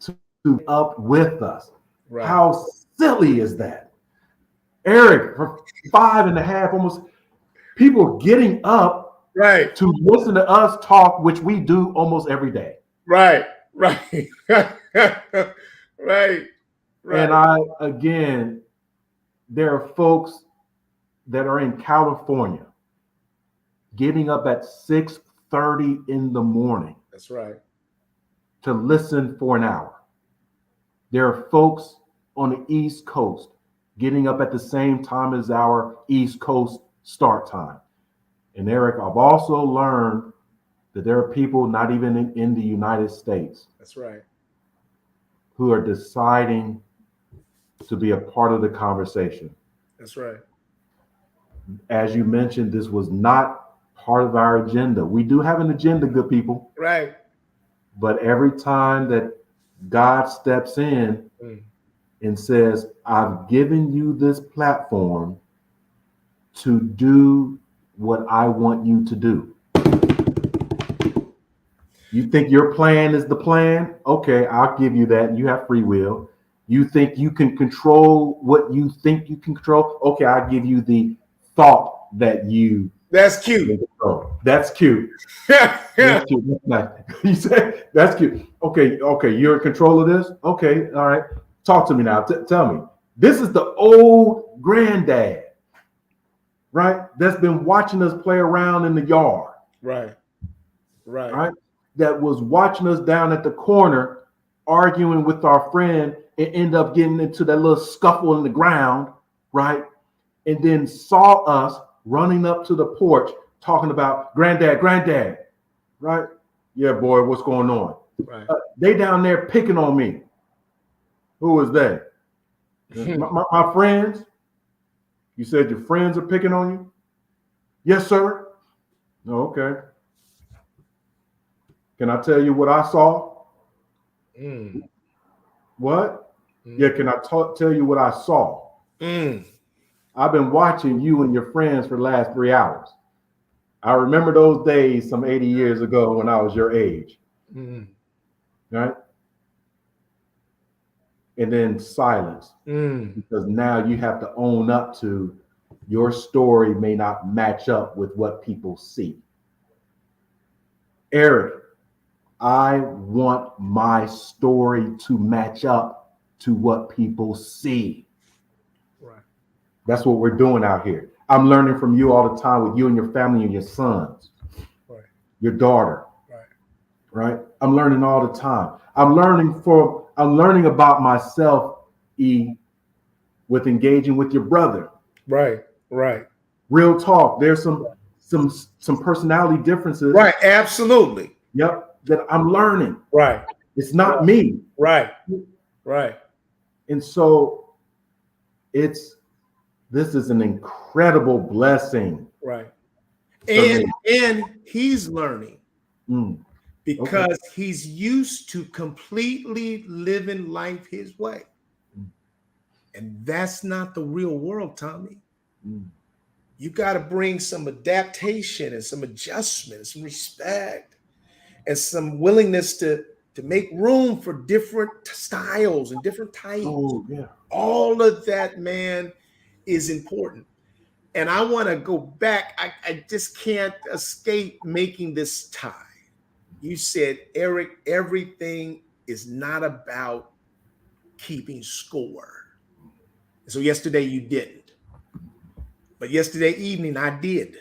Speaker 3: to be up with us. Right. How silly is that? Eric, for 5.5, almost, people getting up
Speaker 2: right
Speaker 3: to listen to us talk, which we do almost every day.
Speaker 2: Right. Right.
Speaker 3: And again, there are folks that are in California getting up at 6:30 in the morning.
Speaker 2: That's right.
Speaker 3: To listen for an hour. There are folks on the East Coast getting up at the same time as our East Coast start time. And Eric, I've also learned that there are people not even in the United States.
Speaker 2: That's right.
Speaker 3: Who are deciding to be a part of the conversation.
Speaker 2: That's right.
Speaker 3: As you mentioned, this was not part of our agenda. We do have an agenda, good people.
Speaker 2: Right.
Speaker 3: But every time that God steps in and says, I've given you this platform to do what I want you to do. You think your plan is the plan? Okay, I'll give you that. You have free will. You think you can control what you think you can control? Okay, I'll give you the thought that you.
Speaker 2: That's cute.
Speaker 3: That's cute. That's cute. That's nice. You said that's cute. Okay, you're in control of this? Okay, all right. Talk to me now. Tell me. This is the old granddad, right? That's been watching us play around in the yard.
Speaker 2: Right.
Speaker 3: That was watching us down at the corner, arguing with our friend and end up getting into that little scuffle in the ground, right? And then saw us running up to the porch talking about granddad, right? Yeah, boy, what's going on?
Speaker 2: Right.
Speaker 3: They down there picking on me. Who is that? my friends? You said your friends are picking on you? Yes, sir. Oh, okay. Can I tell you what I saw? What? Yeah, can I tell you what I saw? I've been watching you and your friends for the last 3 hours. I remember those days some 80 years ago when I was your age. Right? And then silence. Because now you have to own up to your story may not match up with what people see. Eric, I want my story to match up to what people see.
Speaker 2: Right.
Speaker 3: That's what we're doing out here. I'm learning from you all the time with you and your family and your sons,
Speaker 2: Right.
Speaker 3: your daughter.
Speaker 2: Right.
Speaker 3: Right. I'm learning all the time. I'm learning about myself, with engaging with your brother.
Speaker 2: Right. Right.
Speaker 3: Real talk. There's some personality differences.
Speaker 2: Right. Absolutely.
Speaker 3: Yep. That I'm learning.
Speaker 2: Right.
Speaker 3: It's not me.
Speaker 2: Right. Right.
Speaker 3: And so this is an incredible blessing.
Speaker 2: Right. And he's learning because
Speaker 3: Okay.
Speaker 2: he's used to completely living life his way. And that's not the real world, Tommy. You got to bring some adaptation and some adjustment, and some respect, and some willingness to make room for different styles and different types.
Speaker 3: Oh, yeah.
Speaker 2: All of that, man, is important. And I want to go back. I just can't escape making this tie. You said, Eric, everything is not about keeping score. So yesterday you didn't. But yesterday evening I did.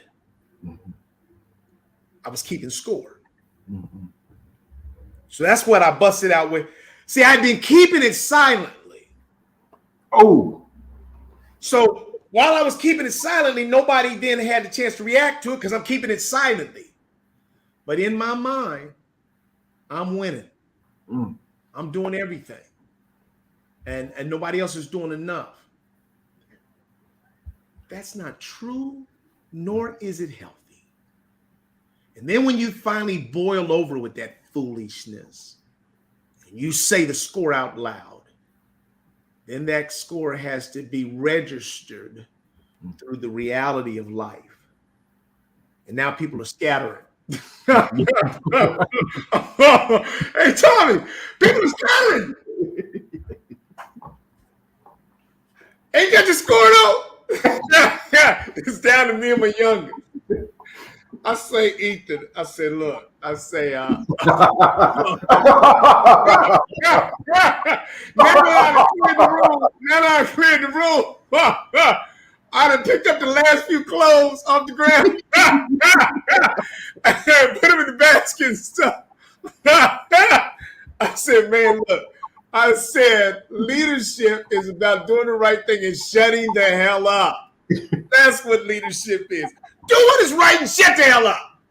Speaker 2: I was keeping score. So that's what I busted out with. See, I've been keeping it silently.
Speaker 3: Oh.
Speaker 2: So while I was keeping it silently, nobody then had the chance to react to it because I'm keeping it silently. But in my mind, I'm winning. I'm doing everything. And nobody else is doing enough. That's not true, nor is it healthy. And then when you finally boil over with that foolishness, and you say the score out loud, then that score has to be registered through the reality of life. And now people are scattering. Hey, Tommy, people are scattering. Ain't that the score though? It's down to me and my youngest. I say, Ethan, I say, look, I say, now that I cleared the room, I done picked up the last few clothes off the ground. Put them in the basket and stuff. I said, man, look, I said, leadership is about doing the right thing and shutting the hell up. That's what leadership is. Do what is right and shut the hell up.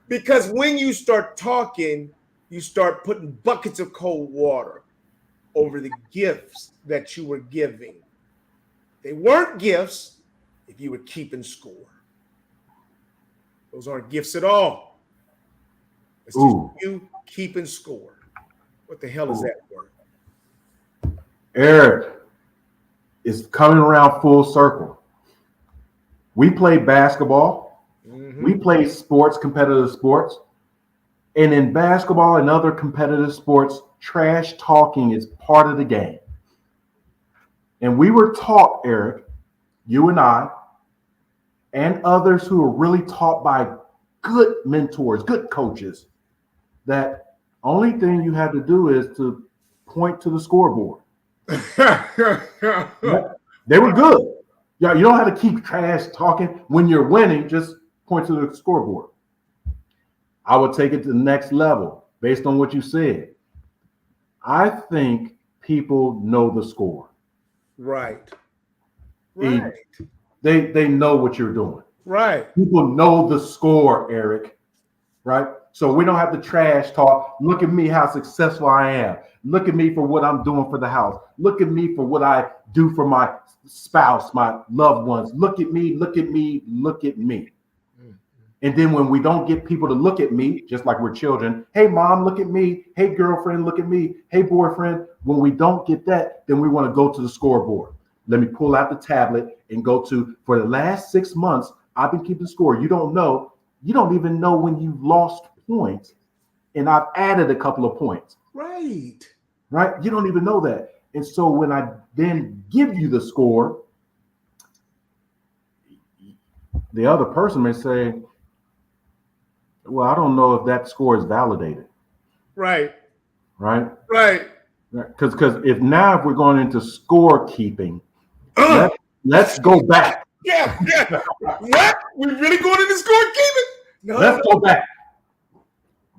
Speaker 2: Because when you start talking, you start putting buckets of cold water over the gifts that you were giving. They weren't gifts if you were keeping score. Those aren't gifts at all. It's just you keeping score. What the hell is that word?
Speaker 3: Eric, it's coming around full circle. We play basketball. We play sports, competitive sports. And in basketball and other competitive sports, trash talking is part of the game. And we were taught, Eric, you and I, and others who are really taught by good mentors, good coaches, that only thing you have to do is to point to the scoreboard. They were good. Yeah, you don't have to keep trash talking when you're winning. Just point to the scoreboard. I would take it to the next level based on what you said. I think people know the score.
Speaker 2: Right.
Speaker 3: They know what you're doing.
Speaker 2: Right.
Speaker 3: People know the score, Eric. Right? So we don't have to trash talk. Look at me how successful I am. Look at me for what I'm doing for the house. Look at me for what I do for my spouse, my loved ones. Look at me, look at me, look at me. And then when we don't get people to look at me, just like we're children, hey, mom, look at me. Hey, girlfriend, look at me. Hey, boyfriend. When we don't get that, then we want to go to the scoreboard. Let me pull out the tablet and go to, for the last 6 months, I've been keeping score. You don't know. You don't even know when you've lost points. And I've added a couple of points.
Speaker 2: Right.
Speaker 3: You don't even know that. And so when I then give you the score, the other person may say, well, I don't know if that score is validated.
Speaker 2: Right.
Speaker 3: Right. Because if we're going into scorekeeping,
Speaker 2: Uh,
Speaker 3: let's go back.
Speaker 2: yeah. What? We really going into scorekeeping? No,
Speaker 3: Let's
Speaker 2: no.
Speaker 3: go back.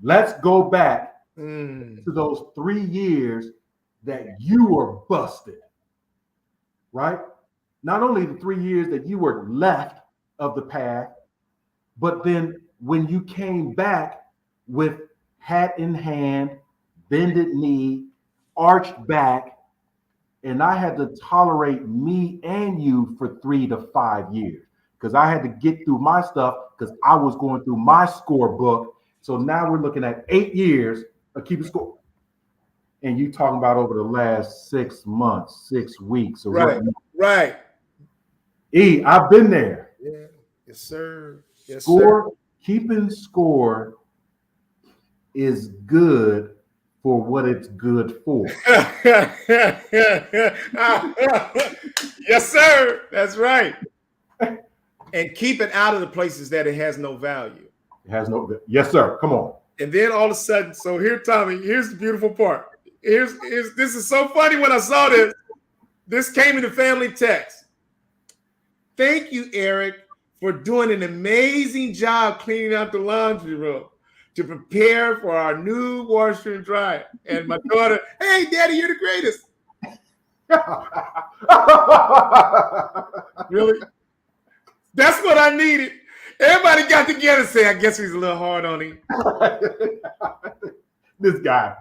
Speaker 3: Let's go back
Speaker 2: Mm.
Speaker 3: to those 3 years that you were busted, right? Not only the 3 years that you were left of the path, but then when you came back with hat in hand, bended knee, arched back, and I had to tolerate me and you for 3 to 5 years because I had to get through my stuff because I was going through my scorebook. So now we're looking at 8 years of keeping score. And you talking about over the last 6 months, 6 weeks, or
Speaker 2: Right.
Speaker 3: what?
Speaker 2: Right.
Speaker 3: I've been there.
Speaker 2: Yeah. Yes, sir. Yes, sir.
Speaker 3: Keeping score is good for what it's good for.
Speaker 2: Yes, sir. That's right. And keep it out of the places that it has no value.
Speaker 3: It has no. Yes, sir. Come on.
Speaker 2: And then all of a sudden, so here, Tommy, here's the beautiful part. Here's this is so funny when I saw this. This came in the family text. Thank you, Eric, for doing an amazing job cleaning out the laundry room to prepare for our new washer and dryer. And my daughter, hey, Daddy, you're the greatest. Really? That's what I needed. Everybody got together and say, I guess he's a little hard on him.
Speaker 3: This guy.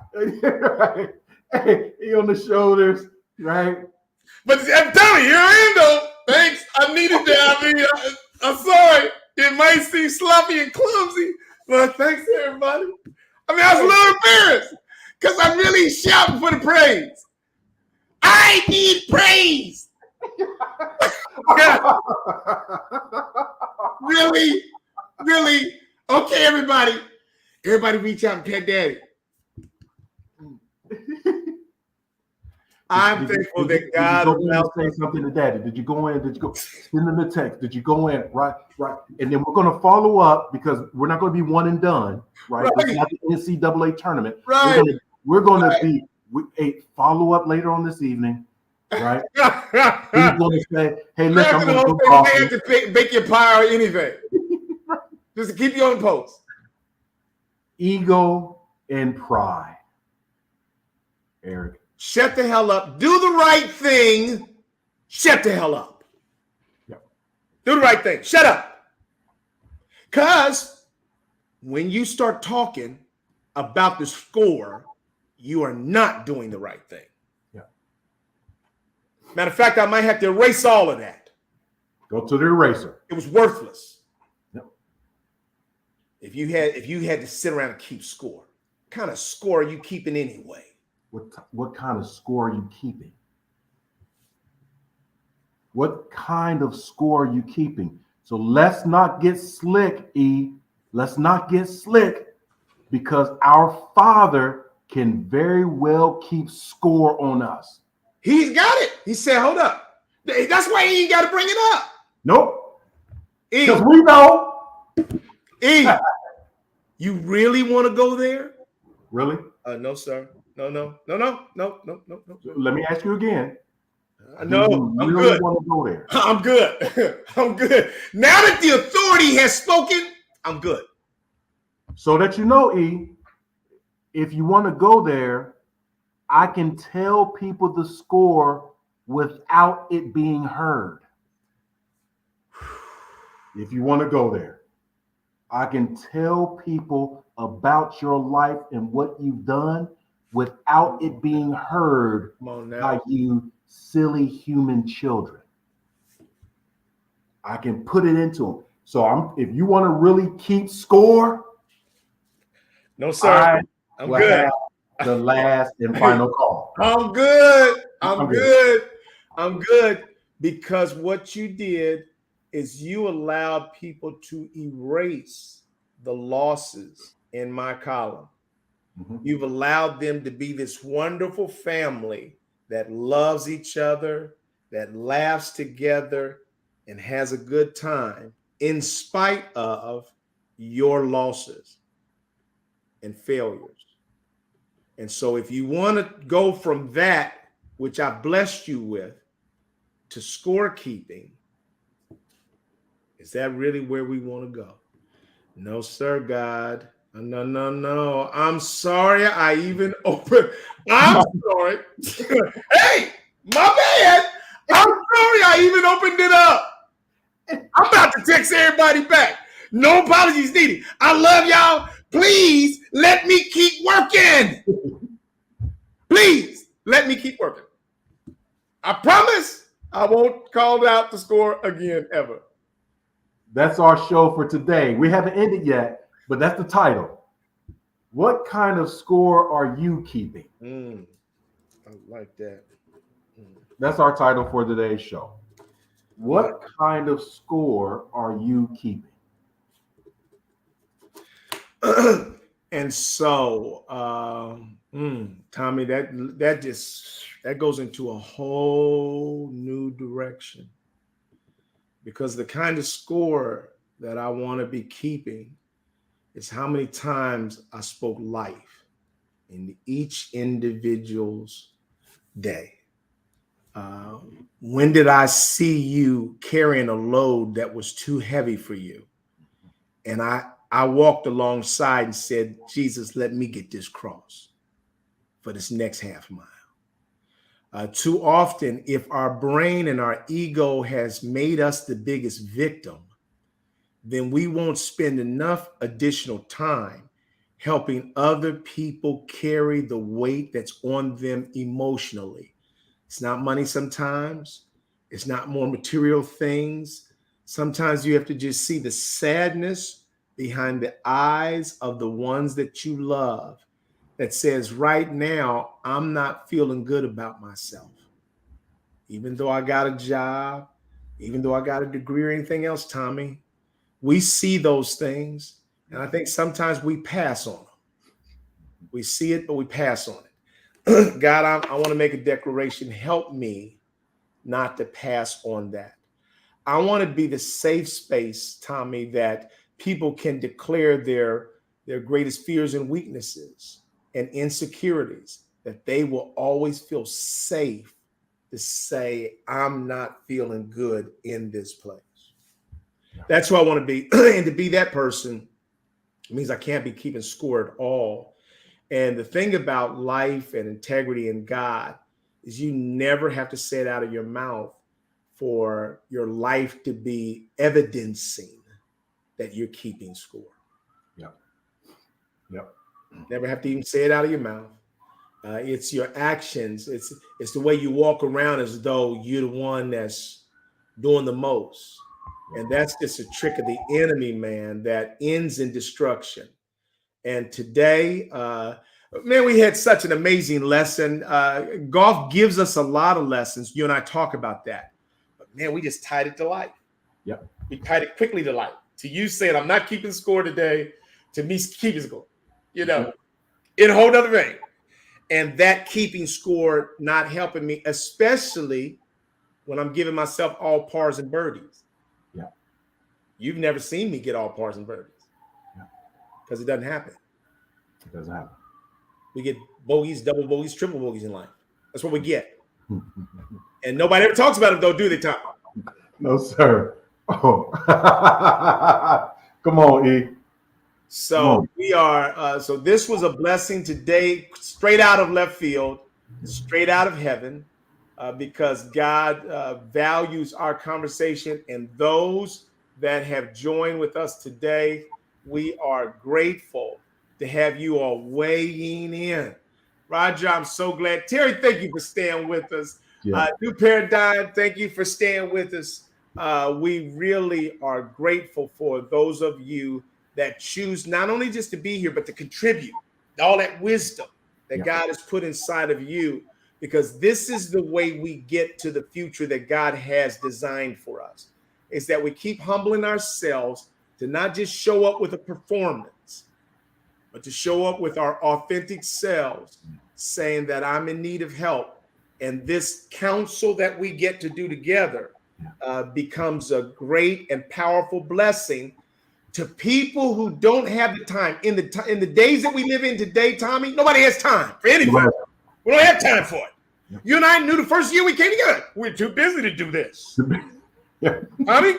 Speaker 3: Hey, he on the shoulders, right?
Speaker 2: But I'm telling you, here I am, though. Thanks. I needed that. I mean, I'm sorry. It might seem sloppy and clumsy, but thanks, everybody. I mean, I was a little embarrassed because I'm really shouting for the praise. I need praise. Yeah. Really? Really? Okay, everybody. Everybody reach out and pet Daddy. I'm thankful that God
Speaker 3: allowed to say something to Daddy. Did you go in? Did you go send him the text? Did you go in? Right. And then we're going to follow up because we're not going to be one and done. Right. It's not the NCAA tournament.
Speaker 2: Right.
Speaker 3: We're going to be a follow up later on this evening. Right. He's going to say, "Hey, listen, I'm going to go
Speaker 2: have to bake your pie or anything, just to keep you on post."
Speaker 3: Ego and pride, Eric.
Speaker 2: Shut the hell up. Do the right thing. Shut the hell up.
Speaker 3: Yep.
Speaker 2: Do the right thing. Shut up. Because when you start talking about the score, you are not doing the right thing.
Speaker 3: Yeah.
Speaker 2: Matter of fact, I might have to erase all of that.
Speaker 3: Go to the eraser.
Speaker 2: It was worthless.
Speaker 3: Yep.
Speaker 2: If you had to sit around and keep score, what kind of score are you keeping anyway?
Speaker 3: What kind of score are you keeping? What kind of score are you keeping? So let's not get slick, E. Let's not get slick because our Father can very well keep score on us.
Speaker 2: He's got it. He said, hold up. That's why he ain't got to bring it up.
Speaker 3: Nope. Because we know.
Speaker 2: E, you really want to go there?
Speaker 3: Really?
Speaker 2: No, sir. No.
Speaker 3: Let me ask you again.
Speaker 2: No, I'm good.
Speaker 3: Want to go there?
Speaker 2: I'm good. I'm good. Now that the authority has spoken, I'm good.
Speaker 3: So that you know, E, if you want to go there, I can tell people the score without it being heard. If you want to go there, I can tell people about your life and what you've done without it being heard by you silly human children. I can put it into them. So if you want to really keep score,
Speaker 2: no, sir. I'm good.
Speaker 3: The last and final call.
Speaker 2: I'm good. I'm good because what you did is you allowed people to erase the losses in my column. Mm-hmm. You've allowed them to be this wonderful family that loves each other, that laughs together, and has a good time in spite of your losses and failures. And so if you want to go from that, which I blessed you with, to scorekeeping, is that really where we want to go? No, sir, God. No, no, no. I'm sorry. I even opened. I'm sorry. Hey, my bad. I'm sorry. I even opened it up. I'm about to text everybody back. No apologies needed. I love y'all. Please let me keep working. Please let me keep working. I promise I won't call out the score again ever.
Speaker 3: That's our show for today. We haven't ended yet, but that's the title. What kind of score are you keeping?
Speaker 2: I like that.
Speaker 3: That's our title for today's show. What kind of score are you keeping?
Speaker 2: And so, Tommy, that goes into a whole new direction, because the kind of score that I want to be keeping is how many times I spoke life in each individual's day. When did I see you carrying a load that was too heavy for you? And I walked alongside and said, Jesus, let me get this cross for this next half mile. Too often, if our brain and our ego has made us the biggest victim, then we won't spend enough additional time helping other people carry the weight that's on them emotionally. It's not money sometimes. It's not more material things. Sometimes you have to just see the sadness behind the eyes of the ones that you love that says, right now, I'm not feeling good about myself. Even though I got a job, even though I got a degree or anything else, Tommy, we see those things. And I think sometimes we pass on them. We see it, but we pass on it. God, I want to make a declaration. Help me not to pass on that. I want to be the safe space, Tommy, that people can declare their greatest fears and weaknesses and insecurities, that they will always feel safe to say, I'm not feeling good in this place. That's who I want to be. And to be that person means I can't be keeping score at all. And the thing about life and integrity in God is you never have to say it out of your mouth for your life to be evidencing that you're keeping score.
Speaker 3: Yep. Yep.
Speaker 2: Never have to even say it out of your mouth. It's your actions. It's the way you walk around as though you're the one that's doing the most. And that's just a trick of the enemy, man, that ends in destruction. And today, man, we had such an amazing lesson. Golf gives us a lot of lessons. You and I talk about that. But man, we just tied it to life.
Speaker 3: Yep.
Speaker 2: We tied it quickly to life. To you saying, I'm not keeping score today, to me keeping score, in a whole other vein. And that keeping score not helping me, especially when I'm giving myself all pars and birdies.
Speaker 3: Yeah.
Speaker 2: You've never seen me get all pars and birdies. Because it doesn't happen.
Speaker 3: It doesn't happen.
Speaker 2: We get bogeys, double bogeys, triple bogeys in life. That's what we get. And nobody ever talks about it, though, do they, Tom?
Speaker 3: No, sir. Oh. Come on, E.
Speaker 2: So we are, so this was a blessing today, straight out of left field, straight out of heaven, because God values our conversation. And those that have joined with us today, we are grateful to have you all weighing in. Roger, I'm so glad. Terry, thank you for staying with us.
Speaker 3: Yeah.
Speaker 2: New Paradigm, thank you for staying with us. We really are grateful for those of you that choose not only just to be here, but to contribute all that wisdom that God has put inside of you, because this is the way we get to the future that God has designed for us, is that we keep humbling ourselves to not just show up with a performance, but to show up with our authentic selves, saying that I'm in need of help. And this counsel that we get to do together becomes a great and powerful blessing, to people who don't have the time. In the days that we live in today, Tommy, nobody has time for anything. We don't have time for it.
Speaker 3: Yep.
Speaker 2: You and I knew the first year we came together, we're too busy to do this.
Speaker 3: Yeah.
Speaker 2: Tommy,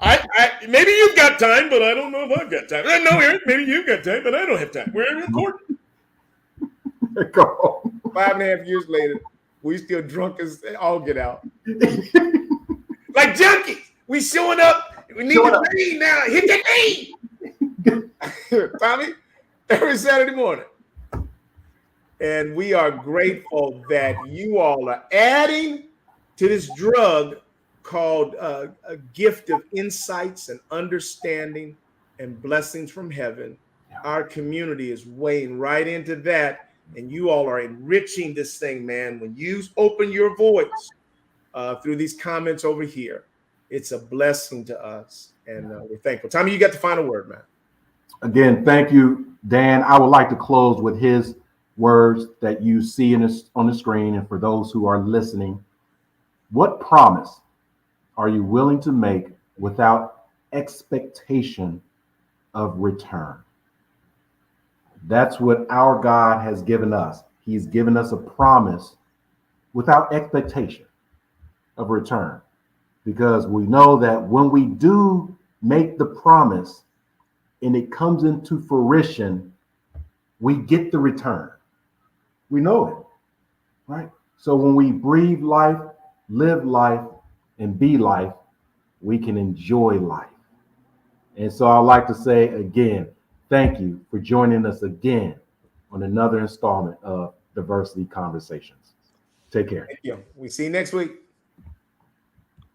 Speaker 2: I maybe you've got time, but I don't know if I've got time. No, Eric, maybe you've got time, but I don't have time. We're recording.
Speaker 3: Go.
Speaker 2: 5.5 years later, we still drunk as all get out. Like junkies. We showing up. We need the lead now. Hit the lead. Tommy, every Saturday morning. And we are grateful that you all are adding to this drug called a gift of insights and understanding and blessings from heaven. Our community is weighing right into that. And you all are enriching this thing, man. When you open your voice through these comments over here, it's a blessing to us. And we're thankful. Tommy, you got the final word, man.
Speaker 3: Again, thank you, Dan. I would like to close with his words that you see on the screen. And for those who are listening, what promise are you willing to make without expectation of return? That's what our God has given us. He's given us a promise without expectation of return, because we know that when we do make the promise and it comes into fruition, we get the return. We know it, right? So when we breathe life, live life, and be life, we can enjoy life. And so I'd like to say again, thank you for joining us again on another installment of Diversity Conversations. Take care.
Speaker 2: Thank you. We see you next week.